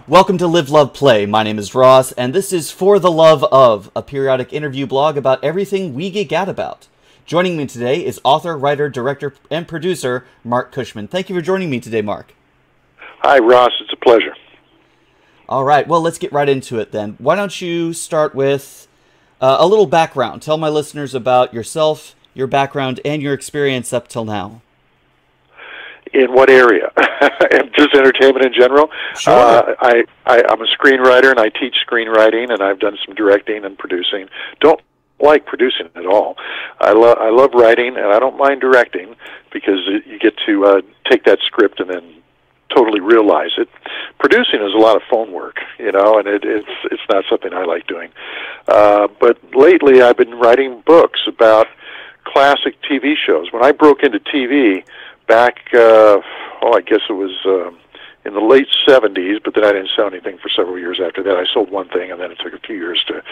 Welcome to Live, Love, Play. My name is Ross, and this is For the Love Of, a periodic interview blog about everything we geek out about. Joining me today is author, writer, director, and producer Marc Cushman. Thank you for joining me today, Marc. Hi, Ross. It's a pleasure. All right, well, let's get right into it then. Why don't you start with a little background. Tell my listeners about yourself, your background, and your experience up till now. In what area? Just entertainment in general? Sure. I'm a screenwriter, and I teach screenwriting, and I've done some directing and producing. Don't like producing at all. I love writing, and I don't mind directing because you get to take that script and then totally realize it. Producing is a lot of phone work, and it's not something I like doing. But lately, I've been writing books about classic TV shows. When I broke into TV back, I guess it was in the late 70s, but then I didn't sell anything for several years after that. I sold one thing, and then it took a few years to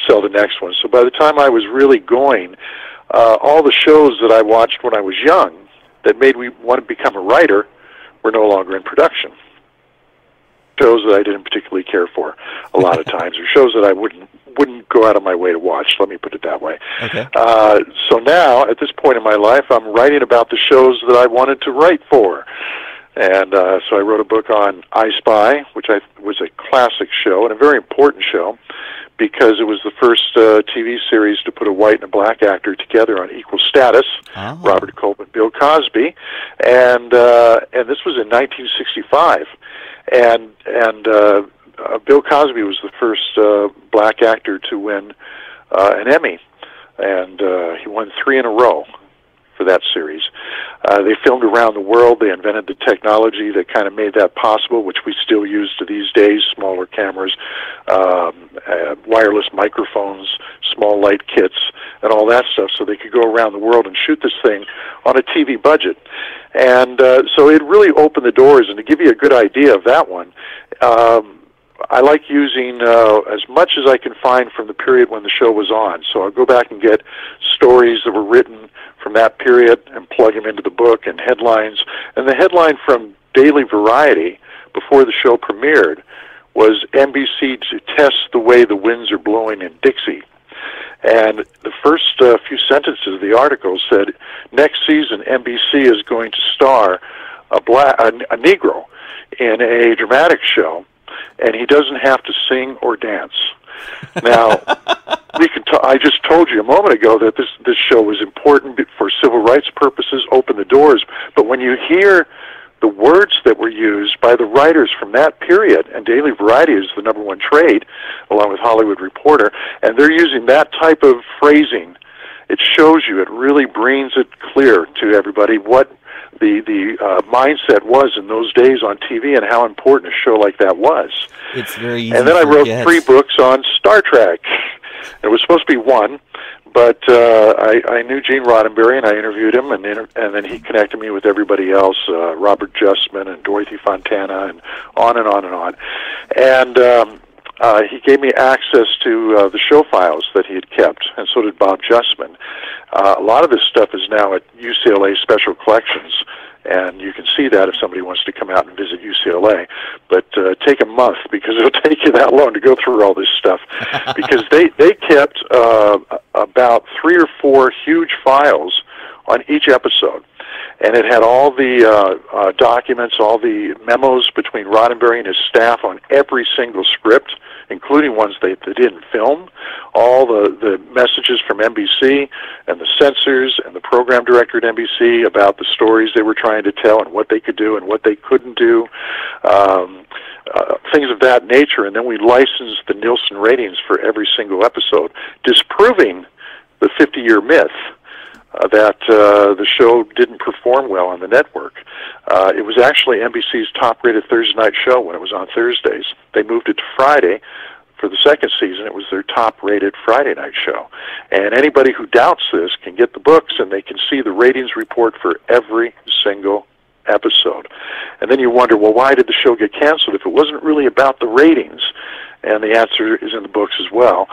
sell the next one. So by the time I was really going, all the shows that I watched when I was young that made me want to become a writer were no longer in production. Shows that I didn't particularly care for a lot of times, or shows that I wouldn't go out of my way to watch, let me put it that way. Okay. So now, at this point in my life, I'm writing about the shows that I wanted to write for. And so I wrote a book on I Spy, which was a classic show and a very important show because it was the first TV series to put a white and a black actor together on equal status, Robert Culp and Bill Cosby. And this was in 1965. And Bill Cosby was the first black actor to win an Emmy, and he won 3 in a row for that series. They filmed around the world. They invented the technology that kind of made that possible, which we still use to these days, smaller cameras, wireless microphones, small light kits, and all that stuff, so they could go around the world and shoot this thing on a TV budget. And so it really opened the doors, and to give you a good idea of that one, I like using as much as I can find from the period when the show was on. So I'll go back and get stories that were written from that period and plug them into the book and headlines. And the headline from Daily Variety before the show premiered was NBC to test the way the winds are blowing in Dixie. And the first few sentences of the article said, next season NBC is going to star a Negro in a dramatic show, and he doesn't have to sing or dance. Now, I just told you a moment ago that this show was important for civil rights purposes, open the doors, but when you hear the words that were used by the writers from that period, and Daily Variety is the #1 trade, along with Hollywood Reporter, and they're using that type of phrasing, it shows you, it really brings it clear to everybody what the mindset was in those days on TV and how important a show like that was. It's very easy. And then I wrote 3 books on Star Trek. It was supposed to be 1, but I knew Gene Roddenberry, and I interviewed him, and then he connected me with everybody else, Robert Justman and Dorothy Fontana, and on and on and on. And he gave me access to the show files that he had kept, and so did Bob Justman. A lot of this stuff is now at UCLA Special Collections, and you can see that if somebody wants to come out and visit UCLA. But take a month, because it'll take you that long to go through all this stuff. Because they kept about 3 or 4 huge files on each episode. And it had all the documents, all the memos between Roddenberry and his staff on every single script, including ones they didn't film, all the messages from NBC and the censors and the program director at NBC about the stories they were trying to tell and what they could do and what they couldn't do, things of that nature. And then we licensed the Nielsen ratings for every single episode, disproving the 50-year myth that the show didn't perform well on the network. It was actually NBC's top-rated Thursday night show when it was on Thursdays. They moved it to Friday. For the second season, it was their top-rated Friday night show. And anybody who doubts this can get the books, and they can see the ratings report for every single episode. And then you wonder, well, why did the show get canceled if it wasn't really about the ratings? And the answer is in the books as well,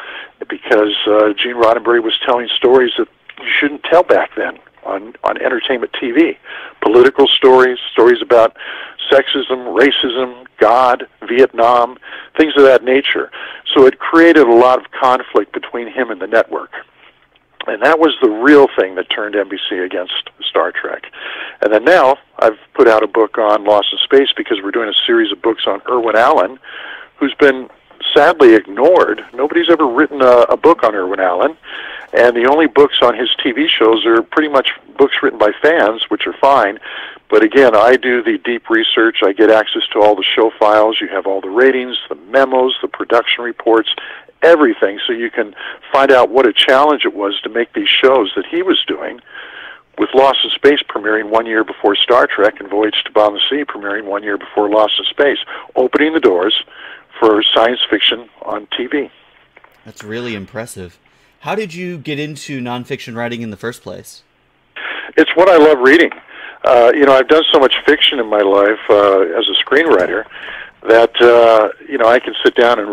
because Gene Roddenberry was telling stories that you shouldn't tell back then. on entertainment TV. Political stories, stories about sexism, racism, God, Vietnam, things of that nature. So it created a lot of conflict between him and the network. And that was the real thing that turned NBC against Star Trek. And then now I've put out a book on Lost in Space because we're doing a series of books on Irwin Allen, who's been sadly ignored. Nobody's ever written a book on Irwin Allen, and the only books on his TV shows are pretty much books written by fans, which are fine. But again, I do the deep research. I get access to all the show files. You have all the ratings, the memos, the production reports, everything, so you can find out what a challenge it was to make these shows that he was doing, with Lost in Space premiering 1 year before Star Trek and Voyage to Bottom of the Sea premiering 1 year before Lost in Space, opening the doors for science fiction on TV. That's really impressive. How did you get into nonfiction writing in the first place? It's what I love reading. I've done so much fiction in my life as a screenwriter that I can sit down and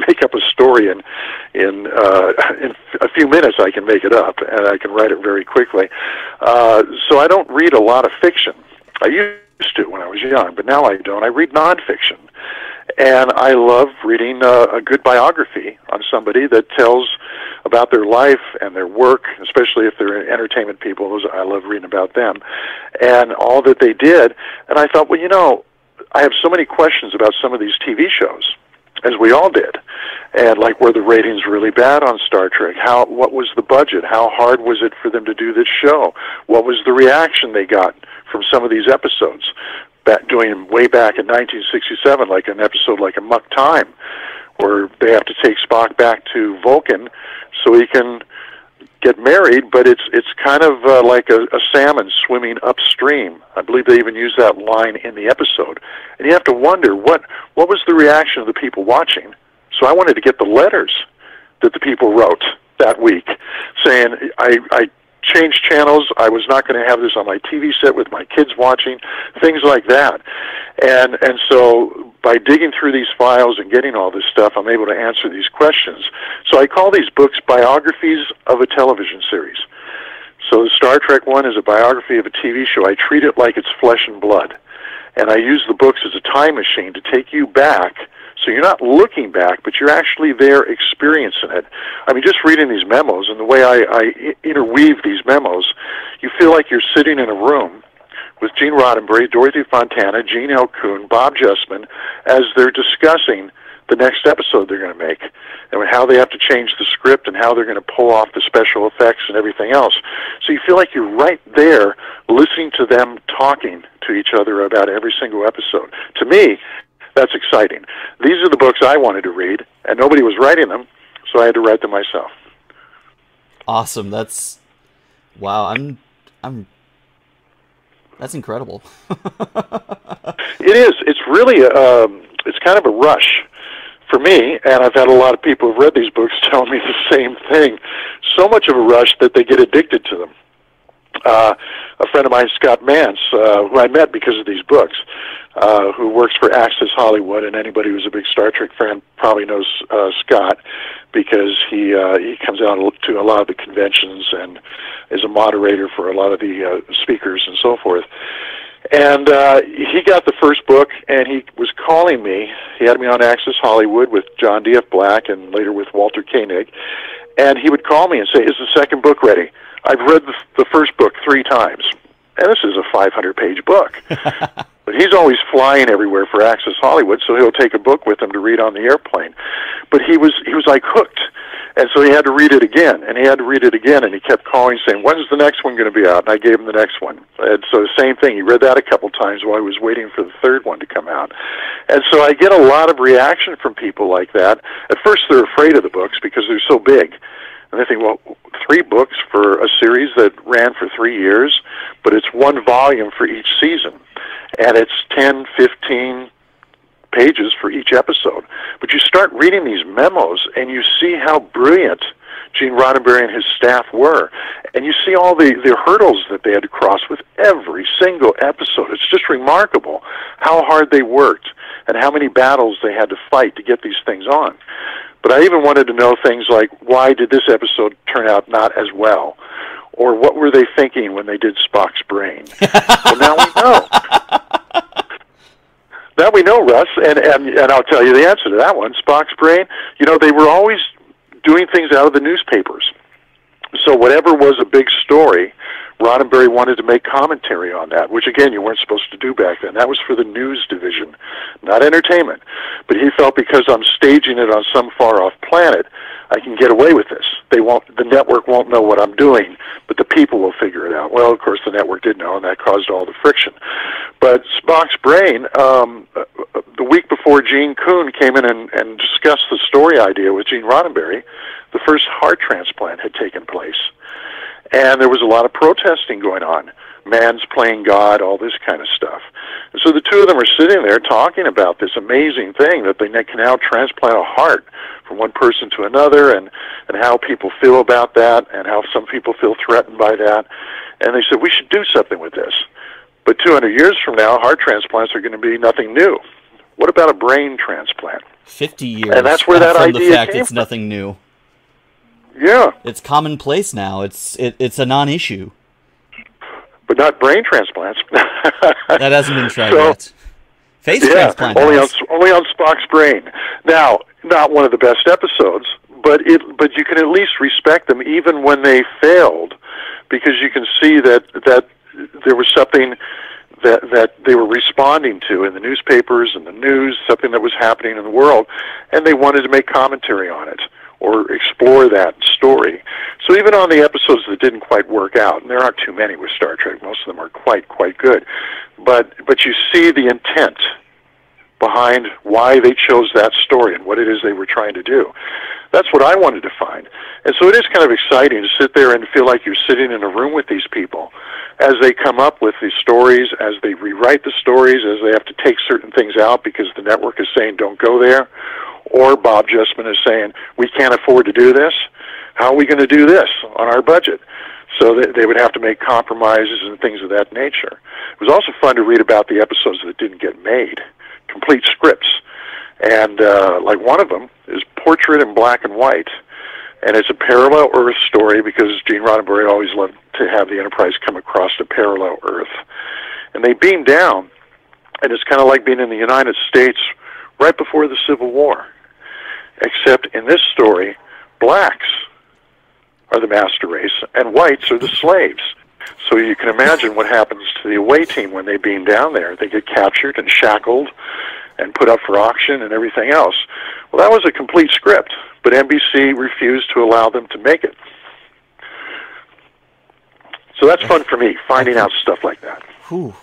make up a story in a few minutes. I can make it up, and I can write it very quickly. So I don't read a lot of fiction. I used to when I was young, but now I don't. I read nonfiction. And I love reading a good biography on somebody that tells about their life and their work, especially if they're entertainment people. I love reading about them and all that they did. And I thought, I have so many questions about some of these TV shows, as we all did. And like, were the ratings really bad on Star Trek? What was the budget? How hard was it for them to do this show? What was the reaction they got from some of these episodes? Doing way back in 1967, like an episode like Amok Time, where they have to take Spock back to Vulcan so he can get married, but it's kind of like a salmon swimming upstream. I believe they even use that line in the episode. And you have to wonder, what was the reaction of the people watching? So I wanted to get the letters that the people wrote that week, saying, I changed channels. I was not going to have this on my TV set with my kids watching, things like that. And so by digging through these files and getting all this stuff, I'm able to answer these questions. So I call these books biographies of a television series. So the Star Trek one is a biography of a TV show. I treat it like it's flesh and blood. And I use the books as a time machine to take you back. So you're not looking back, but you're actually there experiencing it. I mean, just reading these memos and the way I interweave these memos, you feel like you're sitting in a room with Gene Roddenberry, Dorothy Fontana, Gene L. Kuhn, Bob Justman, as they're discussing the next episode they're going to make, and how they have to change the script and how they're going to pull off the special effects and everything else. So you feel like you're right there listening to them talking to each other about every single episode. To me, that's exciting. These are the books I wanted to read, and nobody was writing them, so I had to write them myself. Awesome. Wow. That's incredible. It is. It's really it's kind of a rush for me, and I've had a lot of people who've read these books tell me the same thing. So much of a rush that they get addicted to them. A friend of mine, Scott Mance, who I met because of these books, who works for Access Hollywood, and anybody who's a big Star Trek fan probably knows Scott, because he comes out to a lot of the conventions and is a moderator for a lot of the speakers and so forth. And he got the first book, and he was calling me. He had me on Access Hollywood with John D.F. Black and later with Walter Koenig, and he would call me and say, "Is the second book ready? I've read the first book 3 times, and this is a 500-page book." But he's always flying everywhere for Access Hollywood, so he'll take a book with him to read on the airplane. But he was like hooked, and so he had to read it again, and he had to read it again, and he kept calling saying, "When's the next one going to be out?" And I gave him the next one. And so the same thing, he read that a couple times while he was waiting for the third one to come out. And so I get a lot of reaction from people like that. At first they're afraid of the books because they're so big. And they think, well, 3 books for a series that ran for 3 years, but it's 1 volume for each season. And it's 10, 15 pages for each episode. But you start reading these memos, and you see how brilliant Gene Roddenberry and his staff were. And you see all the hurdles that they had to cross with every single episode. It's just remarkable how hard they worked and how many battles they had to fight to get these things on. But I even wanted to know things like, why did this episode turn out not as well? Or what were they thinking when they did Spock's brain? Well, now we know. Now we know, Russ, and I'll tell you the answer to that one. Spock's brain, they were always doing things out of the newspapers. So whatever was a big story, Roddenberry wanted to make commentary on that, which, again, you weren't supposed to do back then. That was for the news division, not entertainment. But he felt because I'm staging it on some far-off planet, I can get away with this. The network won't know what I'm doing, but the people will figure it out. Well, of course, the network did know, and that caused all the friction. But Spock's brain, the week before Gene Coon came in and discussed the story idea with Gene Roddenberry, the first heart transplant had taken place. And there was a lot of protesting going on. Man's playing God, all this kind of stuff. And so the two of them are sitting there talking about this amazing thing that they can now transplant a heart from one person to another, and how people feel about that, and how some people feel threatened by that. And they said, we should do something with this. But 200 years from now, heart transplants are going to be nothing new. What about a brain transplant? 50 years and that's where that from idea the fact came it's from. Nothing new. Yeah. It's commonplace now. It's a non-issue. But not brain transplants. That hasn't been tried yet. Face transplant. Only on Spock's brain. Now, not one of the best episodes, but you can at least respect them even when they failed, because you can see that there was something that they were responding to in the newspapers and the news, something that was happening in the world, and they wanted to make commentary on it or explore that story. So even on the episodes that didn't quite work out, and there aren't too many with Star Trek, most of them are quite good, but you see the intent behind why they chose that story and what it is they were trying to do. That's what I wanted to find. And so it is kind of exciting to sit there and feel like you're sitting in a room with these people as they come up with these stories, as they rewrite the stories, as they have to take certain things out because the network is saying don't go there, or Bob Justman is saying we can't afford to do this. How are we going to do this on our budget? So they would have to make compromises and things of that nature. It was also fun to read about the episodes that didn't get made, complete scripts. And like one of them is Portrait in Black and White. And it's a parallel Earth story because Gene Roddenberry always loved to have the Enterprise come across a parallel Earth. And they beam down, and it's kind of like being in the United States right before the Civil War. Except in this story, blacks are the master race, and whites are the slaves. So you can imagine what happens to the away team when they beam down there. They get captured and shackled and put up for auction and everything else. Well, that was a complete script, but NBC refused to allow them to make it. So that's fun for me, finding out stuff like that. Whew.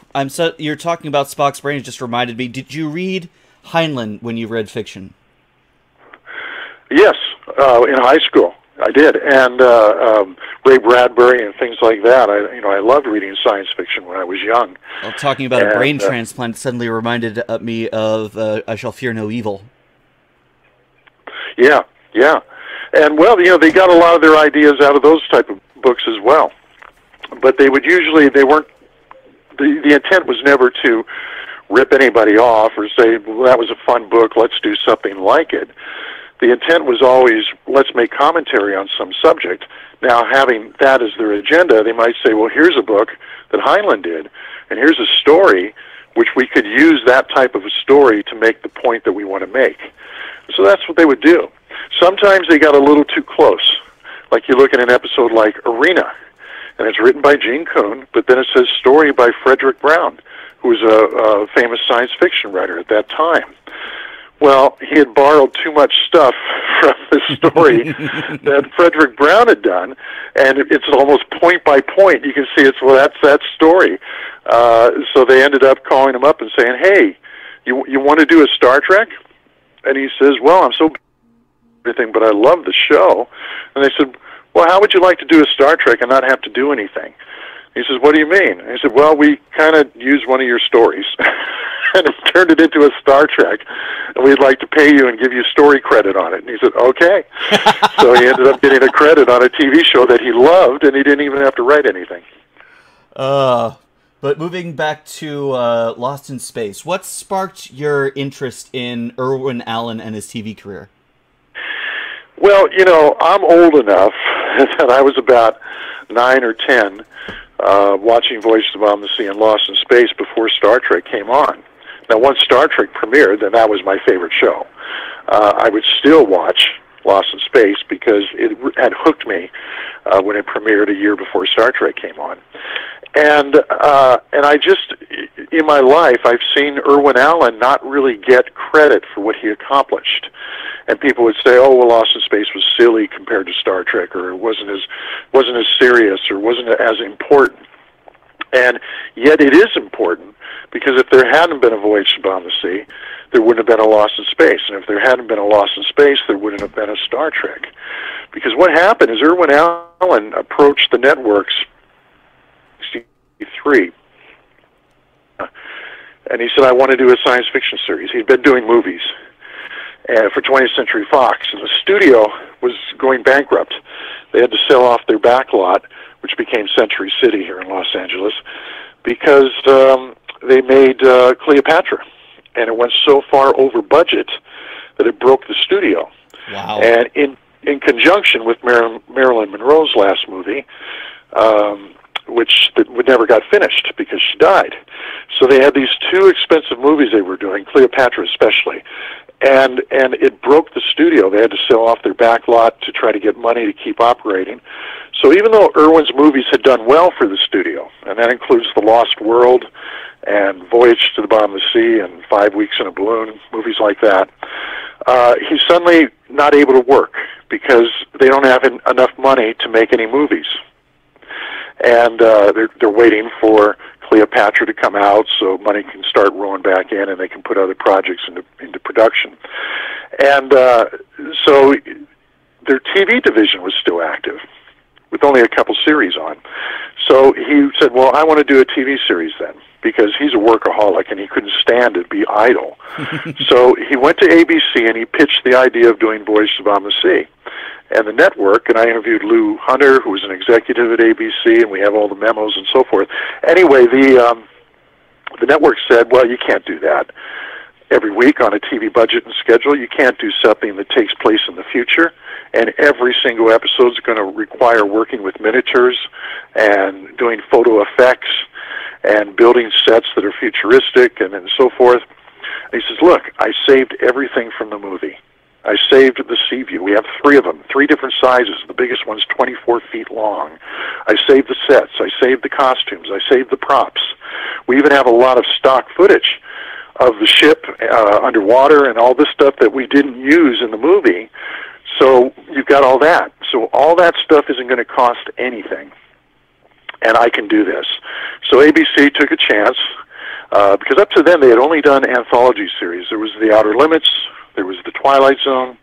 You're talking about Spock's brain. It just reminded me. Did you read Heinlein when you read fiction? Yes, in high school I did, and Ray Bradbury and things like that. I loved reading science fiction when I was young. Well, talking about a brain transplant suddenly reminded me of I Shall Fear No Evil. Yeah, and well, they got a lot of their ideas out of those type of books as well. But they weren't. The intent was never to rip anybody off or say, well, that was a fun book, let's do something like it. The intent was always, let's make commentary on some subject. Now, having that as their agenda, they might say, well, here's a book that Heinlein did, and here's a story which we could use that type of a story to make the point that we want to make. So that's what they would do. Sometimes they got a little too close. Like you look at an episode like Arena, and it's written by Gene Coon, but then it says story by Frederick Brown, who was a famous science fiction writer at that time. Well, he had borrowed too much stuff from the story that Frederick Brown had done, and it's almost point by point. You can see that's that story. So they ended up calling him up and saying, hey, you want to do a Star Trek? And he says, well, I'm so everything, but I love the show. And they said, well, how would you like to do a Star Trek and not have to do anything? He says, what do you mean? And he said, well, we kind of used one of your stories and turned it into a Star Trek, and we'd like to pay you and give you story credit on it. And he said, okay. So he ended up getting a credit on a TV show that he loved, and he didn't even have to write anything. But moving back to Lost in Space, what sparked your interest in Irwin Allen and his TV career? Well, I'm old enough that I was about 9 or 10, watching Voyages Beyond the Sea and Lost in Space before Star Trek came on. Now, once Star Trek premiered, then that was my favorite show. I would still watch Lost in Space because it had hooked me when it premiered a year before Star Trek came on. And I just, in my life, I've seen Irwin Allen not really get credit for what he accomplished. And people would say, "Oh, well, Lost in Space was silly compared to Star Trek, or it wasn't as serious, or wasn't as important." And yet, it is important, because if there hadn't been a Voyage Beyond the Sea, there wouldn't have been a Lost in Space, and if there hadn't been a Lost in Space, there wouldn't have been a Star Trek. Because what happened is Irwin Allen approached the networks in 1963, and he said, "I want to do a science fiction series." He'd been doing movies for 20th Century Fox, and the studio was going bankrupt. They had to sell off their backlot, which became Century City here in Los Angeles, because they made Cleopatra, and it went so far over budget that it broke the studio. Wow. And in conjunction with Marilyn Monroe's last movie, which never got finished because she died. So they had these two expensive movies they were doing, Cleopatra especially, and it broke the studio. They had to sell off their backlot to try to get money to keep operating. So even though Irwin's movies had done well for the studio, and that includes The Lost World and Voyage to the Bottom of the Sea and 5 Weeks in a Balloon, movies like that, he's suddenly not able to work because they don't have enough money to make any movies. And they're waiting for Cleopatra to come out so money can start rolling back in and they can put other projects into production. And so their TV division was still active, with only a couple series on. So he said, "Well, I want to do a TV series then," because he's a workaholic and he couldn't stand to be idle. So he went to ABC and he pitched the idea of doing Voyage to Beyond the Sea. And the network, and I interviewed Lou Hunter, who was an executive at ABC, and we have all the memos and so forth. Anyway, the network said, "Well, you can't do that every week on a TV budget and schedule. You can't do something that takes place in the future, and every single episode is going to require working with miniatures and doing photo effects and building sets that are futuristic and so forth." And he says, "Look, I saved everything from the movie. I saved the sea view. We have 3 of them, 3 different sizes. The biggest one's 24 feet long. I saved the sets. I saved the costumes. I saved the props. We even have a lot of stock footage of the ship underwater and all this stuff that we didn't use in the movie. So you've got all that. So all that stuff isn't going to cost anything. And I can do this." So ABC took a chance, because up to then they had only done anthology series. There was The Outer Limits, there was The Twilight Zone,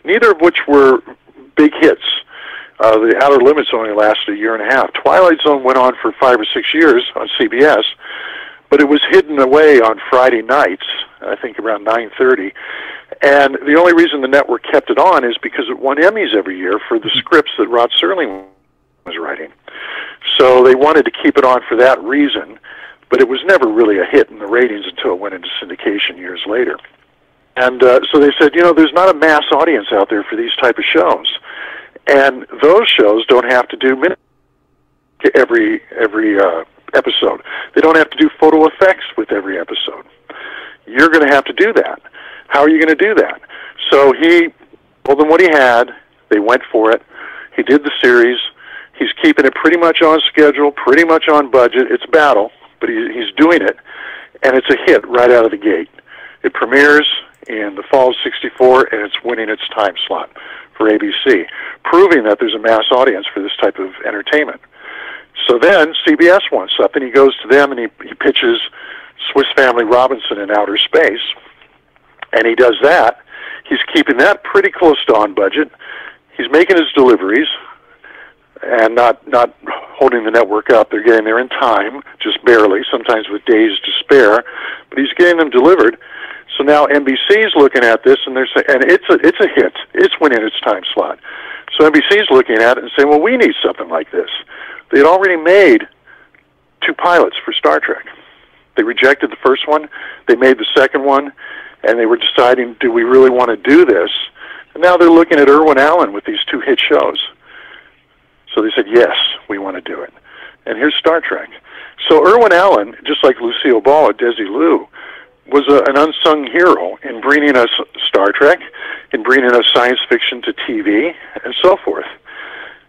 neither of which were big hits. The Outer Limits only lasted a year and a half. Twilight Zone went on for 5 or 6 years on CBS, but it was hidden away on Friday nights, I think around 9:30. And the only reason the network kept it on is because it won Emmys every year for the scripts that Rod Serling was writing. So they wanted to keep it on for that reason, but it was never really a hit in the ratings until it went into syndication years later. And so they said, there's not a mass audience out there for these type of shows. And those shows don't have to do every episode. They don't have to do photo effects with every episode. You're going to have to do that. How are you going to do that? So he told them what he had. They went for it. He did the series. He's keeping it pretty much on schedule, pretty much on budget. It's a battle, but he's doing it. And it's a hit right out of the gate. It premieres in the fall of '64, and it's winning its time slot for ABC, proving that there's a mass audience for this type of entertainment. So then CBS wants something. He goes to them and he pitches Swiss Family Robinson in outer space, and he does that. He's keeping that pretty close to on budget. He's making his deliveries and not holding the network up. They're getting there in time, just barely, sometimes with days to spare, but he's getting them delivered. So now NBC's looking at this, and they're saying, and it's a hit. It's winning its time slot. So NBC's looking at it and saying, well, we need something like this. They had already made 2 pilots for Star Trek. They rejected the first one. They made the second one, and they were deciding, do we really want to do this? And now they're looking at Irwin Allen with these 2 hit shows. So they said, yes, we want to do it. And here's Star Trek. So Irwin Allen, just like Lucille Ball at Desilu, was an unsung hero in bringing us Star Trek, in bringing us science fiction to TV, and so forth.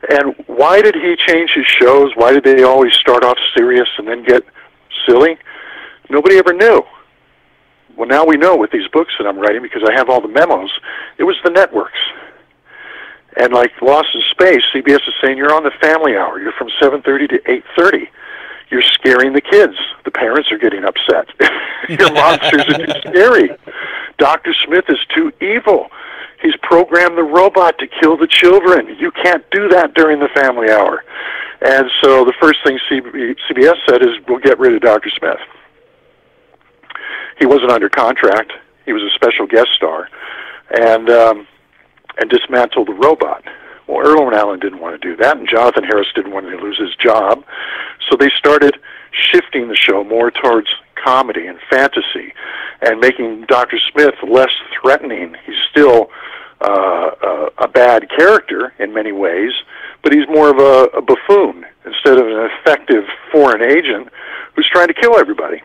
And why did he change his shows? Why did they always start off serious and then get silly? Nobody ever knew. Well, now we know with these books that I'm writing, because I have all the memos. It was the networks. And like Lost in Space, CBS is saying, you're on the family hour. You're from 7:30 to 8:30. You're scaring the kids. The parents are getting upset. Your monsters are too scary. Dr. Smith is too evil. He's programmed the robot to kill the children. You can't do that during the family hour. And so the first thing CBS said is, we'll get rid of Dr. Smith. He wasn't under contract. He was a special guest star. And dismantled the robot. Well, Irwin Allen didn't want to do that, and Jonathan Harris didn't want to lose his job. So they started shifting the show more towards comedy and fantasy and making Dr. Smith less threatening. He's still a bad character in many ways, but he's more of a buffoon instead of an effective foreign agent who's trying to kill everybody.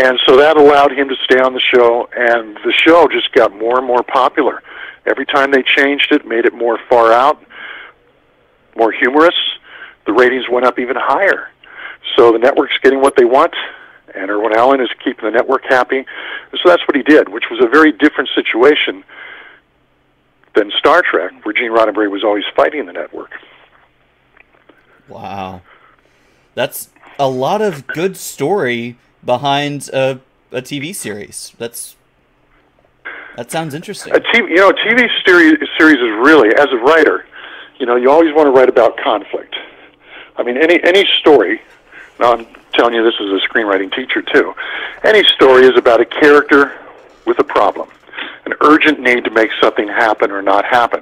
And so that allowed him to stay on the show, and the show just got more and more popular. Every time they changed it, made it more far out, more humorous, the ratings went up even higher. So the network's getting what they want, and Irwin Allen is keeping the network happy. So that's what he did, which was a very different situation than Star Trek, where Gene Roddenberry was always fighting the network. Wow. That's a lot of good story behind a TV series. That sounds interesting. A TV series is really, as a writer, you always want to write about conflict. I mean, any story, now I'm telling you this as a screenwriting teacher too, any story is about a character with a problem, an urgent need to make something happen or not happen.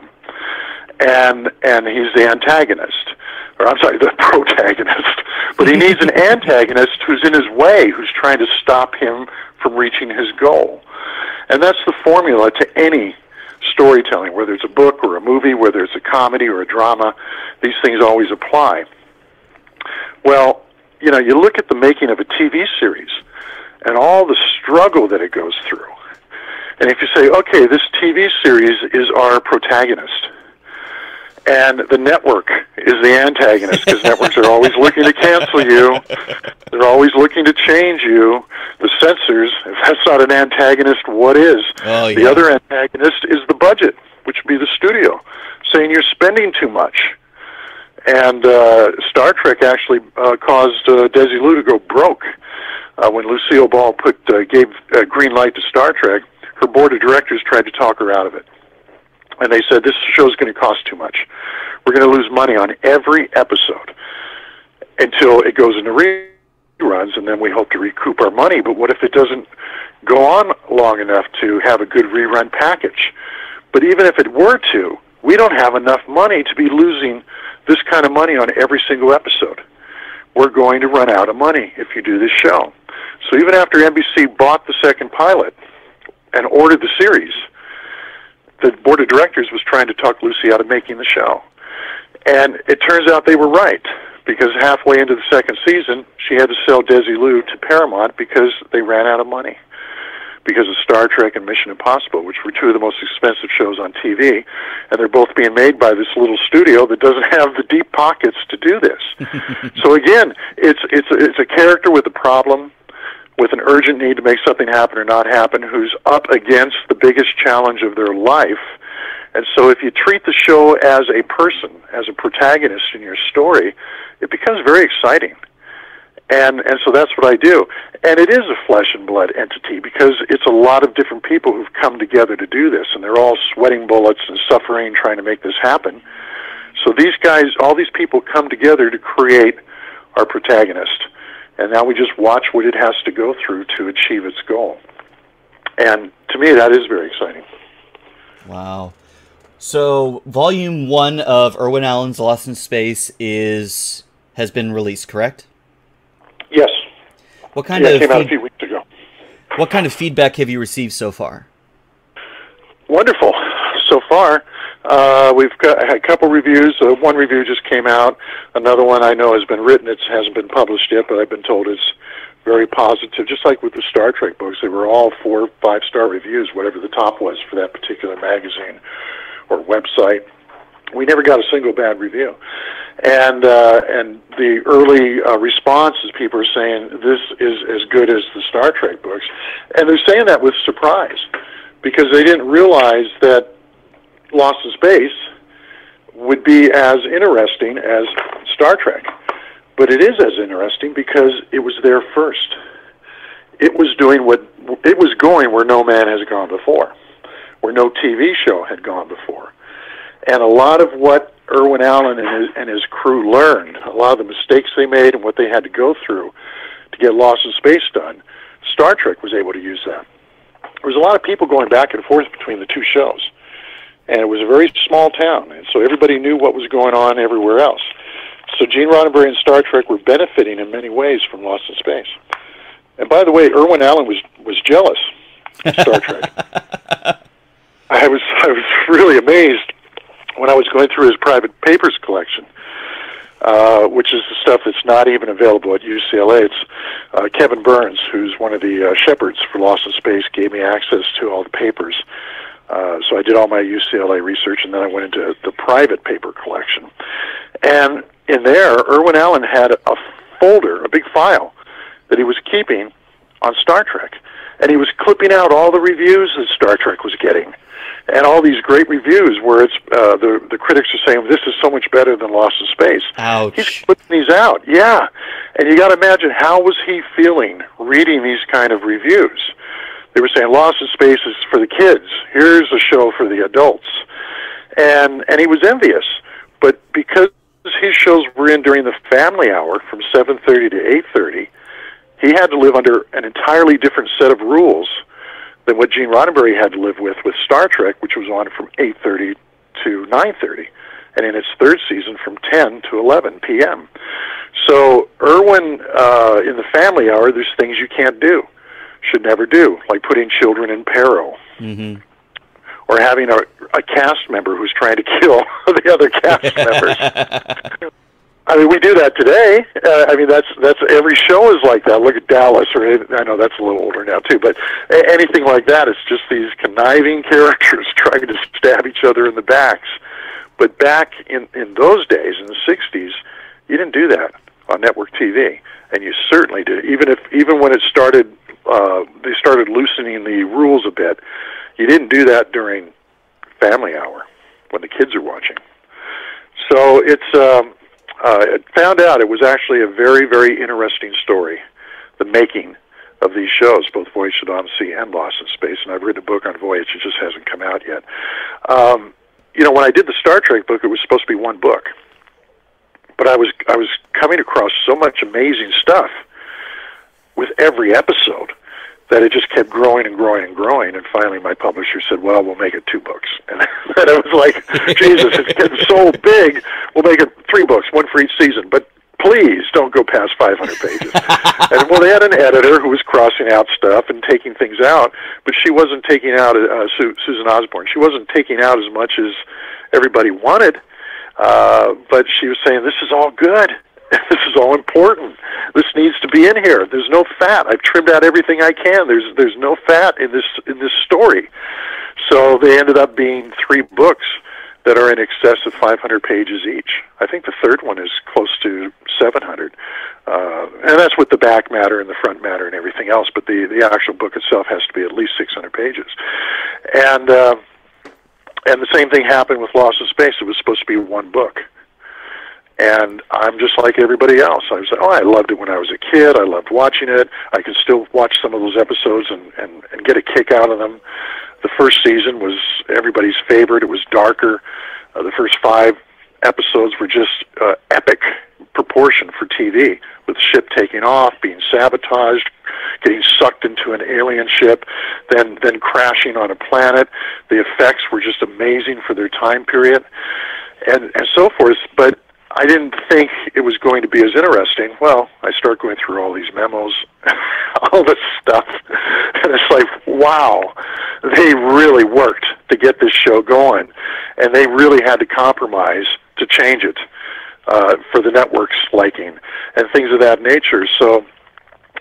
And he's the antagonist, or I'm sorry, the protagonist. But he needs an antagonist who's in his way, who's trying to stop him from reaching his goal. And that's the formula to any storytelling, whether it's a book or a movie, whether it's a comedy or a drama. These things always apply. Well, you look at the making of a TV series and all the struggle that it goes through. And if you say, okay, this TV series is our protagonist, and the network is the antagonist, because networks are always looking to cancel you. They're always looking to change you. The censors, if that's not an antagonist, what is? Oh, yeah. The other antagonist is the budget, which would be the studio, saying you're spending too much. And Star Trek actually caused Desilu to go broke. When Lucille Ball gave green light to Star Trek, her board of directors tried to talk her out of it. And they said, this show's going to cost too much. We're going to lose money on every episode until it goes into reruns, and then we hope to recoup our money. But what if it doesn't go on long enough to have a good rerun package? But even if it were to, we don't have enough money to be losing this kind of money on every single episode. We're going to run out of money if you do this show. So even after NBC bought the second pilot and ordered the series, the board of directors was trying to talk Lucy out of making the show. And it turns out they were right, because halfway into the second season, she had to sell Desilu to Paramount because they ran out of money, because of Star Trek and Mission Impossible, which were two of the most expensive shows on TV, and they're both being made by this little studio that doesn't have the deep pockets to do this. So again, it's a character with a problem, with an urgent need to make something happen or not happen, who's up against the biggest challenge of their life. And so if you treat the show as a person, as a protagonist in your story, it becomes very exciting. And so that's what I do. And it is a flesh and blood entity, because it's a lot of different people who've come together to do this, and they're all sweating bullets and suffering trying to make this happen. So these guys, all these people come together to create our protagonist. And now we just watch what it has to go through to achieve its goal. And to me, that is very exciting. Wow. So, Volume 1 of Irwin Allen's Lost in Space has been released, correct? Yes. What kind it came out a few weeks ago. What kind of feedback have you received so far? Wonderful. So far, We've had a couple reviews. One review just came out. Another one I know has been written. It hasn't been published yet, but I've been told it's very positive. Just like with the Star Trek books, they were all 4 or 5-star reviews, whatever the top was for that particular magazine or website. We never got a single bad review. And the early response is people are saying this is as good as the Star Trek books. And they're saying that with surprise because they didn't realize that Lost in Space would be as interesting as Star Trek. But it is as interesting because it was there first. It was doing it was going where no man has gone before, where no TV show had gone before. And a lot of what Irwin Allen and his crew learned, a lot of the mistakes they made and what they had to go through to get Lost in Space done, Star Trek was able to use that. There was a lot of people going back and forth between the two shows. And it was a very small town, and so everybody knew what was going on everywhere else. So Gene Roddenberry and Star Trek were benefiting in many ways from Lost in Space. And by the way, Irwin Allen was jealous of Star Trek. I was really amazed when I was going through his private papers collection, which is the stuff that's not even available at UCLA. It's Kevin Burns, who's one of the shepherds for Lost in Space, gave me access to all the papers. So I did all my UCLA research, and then I went into the private paper collection. And in there, Irwin Allen had a folder, a big file, that he was keeping on Star Trek. And he was clipping out all the reviews that Star Trek was getting. And all these great reviews where it's the critics are saying, this is so much better than Lost in Space. Ouch. He's clipping these out, yeah. And you got to imagine, how was he feeling reading these kind of reviews? They were saying Lost in Space is for the kids. Here's a show for the adults. And he was envious. But because his shows were in during the family hour from 7:30 to 8:30, he had to live under an entirely different set of rules than what Gene Roddenberry had to live with Star Trek, which was on from 8:30 to 9:30, and in its third season from 10 to 11 p.m. So Irwin, in the family hour, there's things you can't do, should never do, like putting children in peril, or having a cast member who's trying to kill the other cast members. I mean, we do that today. I mean, that's every show is like that. Look at Dallas, or I know that's a little older now too, but anything like that, it's just these conniving characters trying to stab each other in the backs. But back in those days, in the 60s, you didn't do that on network TV, and you certainly did. Even when it started, they started loosening the rules a bit. You didn't do that during family hour when the kids are watching. So it's. It found out it was actually a very, very interesting story, the making of these shows, both Voyage to Odyssey and Lost in Space, and I've written a book on Voyage. It just hasn't come out yet. When I did the Star Trek book, it was supposed to be one book, but I was coming across so much amazing stuff with every episode that it just kept growing and growing and growing, and finally my publisher said, well, we'll make it 2 books. And I was like, Jesus, it's getting so big, we'll make it 3 books, 1 for each season, but please don't go past 500 pages. And well, they had an editor who was crossing out stuff and taking things out, but she wasn't taking out, Susan Osborne, she wasn't taking out as much as everybody wanted, but she was saying, this is all good. This is all important. This needs to be in here. There's no fat. I've trimmed out everything I can. There's no fat in this story. So they ended up being 3 books that are in excess of 500 pages each. I think the third one is close to 700. And that's with the back matter and the front matter and everything else, but the actual book itself has to be at least 600 pages. And the same thing happened with Lost in Space. It was supposed to be 1 book. And I'm just like everybody else. I was like, I loved it when I was a kid. I loved watching it. I can still watch some of those episodes and get a kick out of them. The first season was everybody's favorite. It was darker. The first 5 episodes were just epic proportion for TV, with the ship taking off, being sabotaged, getting sucked into an alien ship, then crashing on a planet. The effects were just amazing for their time period, and so forth. But I didn't think it was going to be as interesting. Well, I start going through all these memos, all this stuff, and it's like, wow, they really worked to get this show going, and they really had to compromise to change it for the network's liking and things of that nature. So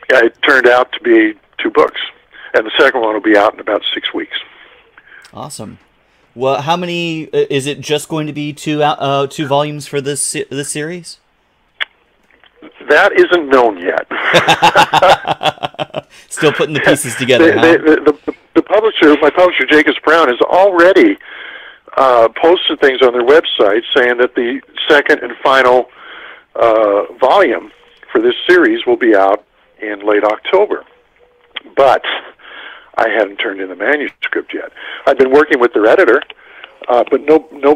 it turned out to be 2 books, and the second one will be out in about 6 weeks. Awesome. Well, how many is it? Just going to be 2 volumes for this series? That isn't known yet. Still putting the pieces together. The publisher, my publisher, Jacobs Brown, has already posted things on their website saying that the second and final volume for this series will be out in late October. But I hadn't turned in the manuscript yet. I've been working with their editor, but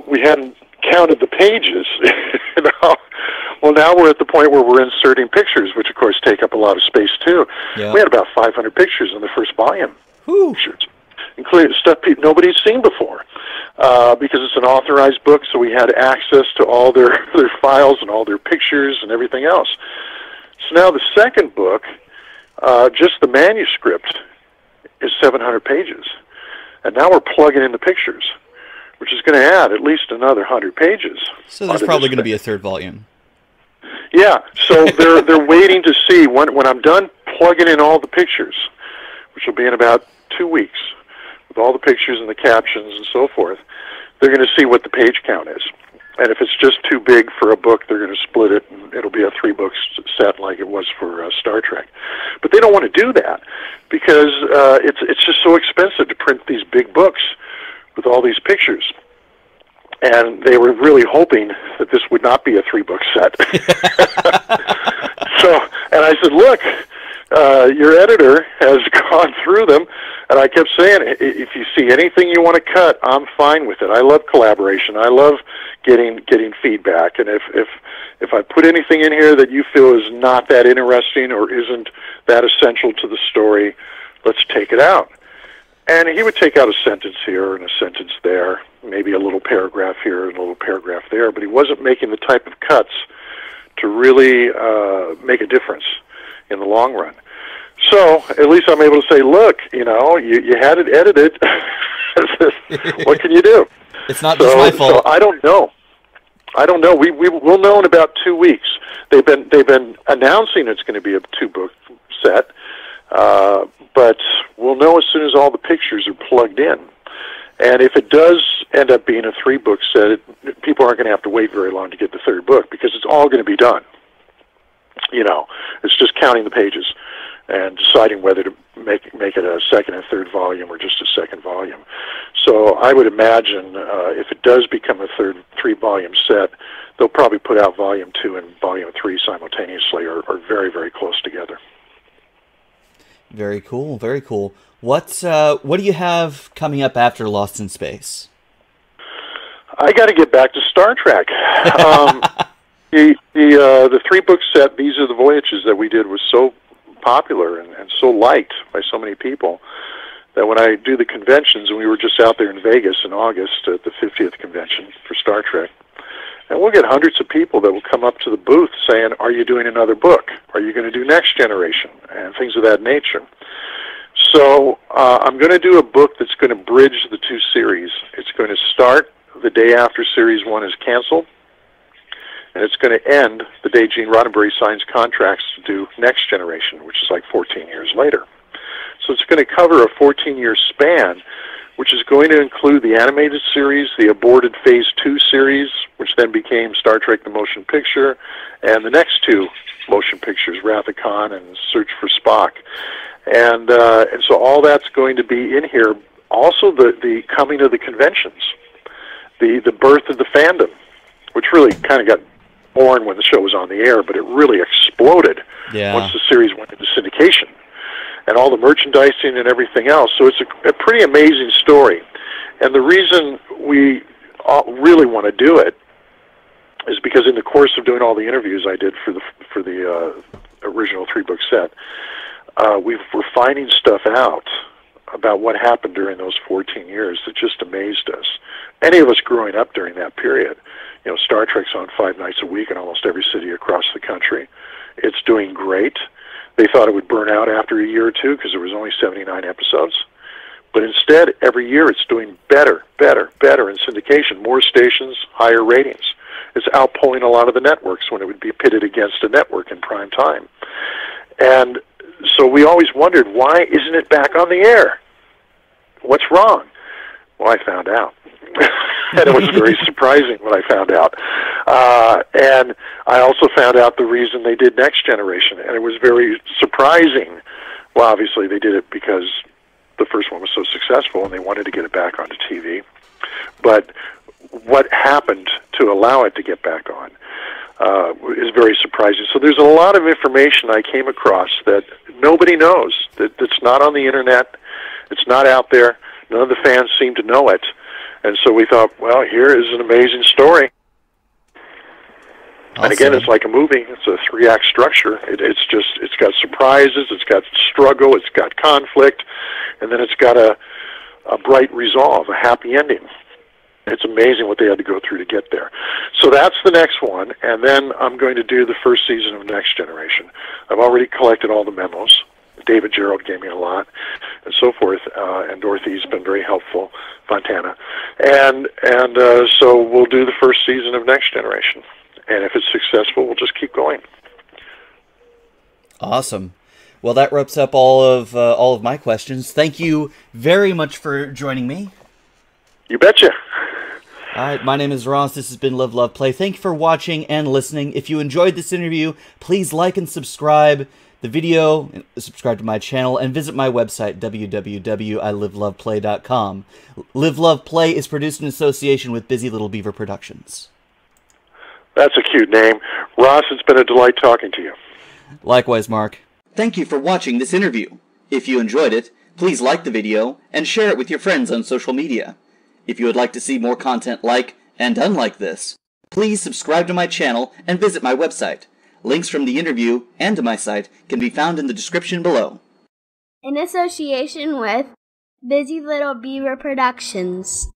we hadn't counted the pages. You know? Well, now we're at the point where we're inserting pictures, which of course take up a lot of space too. Yeah. We had about 500 pictures in the first volume. Pictures, including stuff nobody's seen before, because it's an authorized book, so we had access to all their files and all their pictures and everything else. So now the second book, just the manuscript, is 700 pages. And now we're plugging in the pictures, which is going to add at least another 100 pages. So there's probably going to be a third volume. Yeah, so they're waiting to see when I'm done plugging in all the pictures, which will be in about 2 weeks, with all the pictures and the captions and so forth. They're going to see what the page count is. And if it's just too big for a book, they're going to split it, and it'll be a 3-book set like it was for Star Trek. But they don't want to do that because it's just so expensive to print these big books with all these pictures. And they were really hoping that this would not be a 3-book set. And I said, look, your editor has gone through them, and I kept saying, if you see anything you want to cut, I'm fine with it. I love collaboration. I love getting feedback, and if I put anything in here that you feel is not that interesting or isn't that essential to the story, let's take it out. And he would take out a sentence here and a sentence there, maybe a little paragraph here and a little paragraph there, but he wasn't making the type of cuts to really make a difference in the long run. So at least I'm able to say, look, you had it edited. What can you do? It's not just my fault. So I don't know. We'll know in about 2 weeks. They've been announcing it's going to be a 2-book set, but we'll know as soon as all the pictures are plugged in. And if it does end up being a 3-book set, people aren't going to have to wait very long to get the 3rd book because it's all going to be done. It's just counting the pages and deciding whether to make it a 2nd and 3rd volume or just a 2nd volume. So I would imagine if it does become a 3-volume set, they'll probably put out Volume 2 and Volume 3 simultaneously or very, very close together. Very cool, very cool. What do you have coming up after Lost in Space? I got to get back to Star Trek. The 3-book set, These Are the Voyages, that we did was so popular and so liked by so many people that when I do the conventions, and we were just out there in Vegas in August at the 50th convention for Star Trek, and we'll get hundreds of people that will come up to the booth saying, are you doing another book? Are you going to do Next Generation? And things of that nature. So I'm going to do a book that's going to bridge the 2 series. It's going to start the day after Series 1 is canceled, and it's going to end the day Gene Roddenberry signs contracts to do Next Generation, which is like 14 years later. So it's going to cover a 14-year span, which is going to include the animated series, the aborted Phase 2 series, which then became Star Trek the Motion Picture, and the next 2 motion pictures, Wrath of Khan and Search for Spock. And so all that's going to be in here. Also the coming of the conventions, the birth of the fandom, which really kind of got born when the show was on the air, but it really exploded once the series went into syndication, and all the merchandising and everything else. So it's a pretty amazing story. And the reason we really want to do it is because in the course of doing all the interviews I did for the original 3-book set, we're finding stuff out about what happened during those 14 years that just amazed us. Any of us growing up during that period. You know, Star Trek's on 5 nights a week in almost every city across the country. It's doing great. They thought it would burn out after a year or two because there was only 79 episodes. But instead, every year it's doing better in syndication. More stations, higher ratings. It's outpulling a lot of the networks when it would be pitted against a network in prime time. And so we always wondered, why isn't it back on the air? What's wrong? Well, I found out. And it was very surprising when I found out. And I also found out the reason they did Next Generation, and it was very surprising. Well, obviously they did it because the first one was so successful and they wanted to get it back onto TV. But what happened to allow it to get back on is very surprising. So there's a lot of information I came across that nobody knows, that's not on the internet, it's not out there, none of the fans seem to know it. And so we thought, well, here is an amazing story. Awesome. And again, it's like a movie. It's a 3-act structure. It's got surprises, it's got struggle, it's got conflict, and then it's got a bright resolve, a happy ending. It's amazing what they had to go through to get there. So that's the next one, and then I'm going to do the first season of Next Generation. I've already collected all the memos. David Gerald gave me a lot, and so forth, and Dorothy's been very helpful, Fontana. And so we'll do the first season of Next Generation. And if it's successful, we'll just keep going. Awesome. Well, that wraps up all of my questions. Thank you very much for joining me. You betcha. All right, my name is Ross. This has been Live, Love, Play. Thank you for watching and listening. If you enjoyed this interview, please like and subscribe the video, subscribe to my channel, and visit my website, www.iliveloveplay.com. Live, Love, Play is produced in association with Busy Little Beaver Productions. That's a cute name. Ross, it's been a delight talking to you. Likewise, Mark. Thank you for watching this interview. If you enjoyed it, please like the video and share it with your friends on social media. If you would like to see more content like and unlike this, please subscribe to my channel and visit my website. Links from the interview and to my site can be found in the description below. In association with Busy Little Beaver Productions.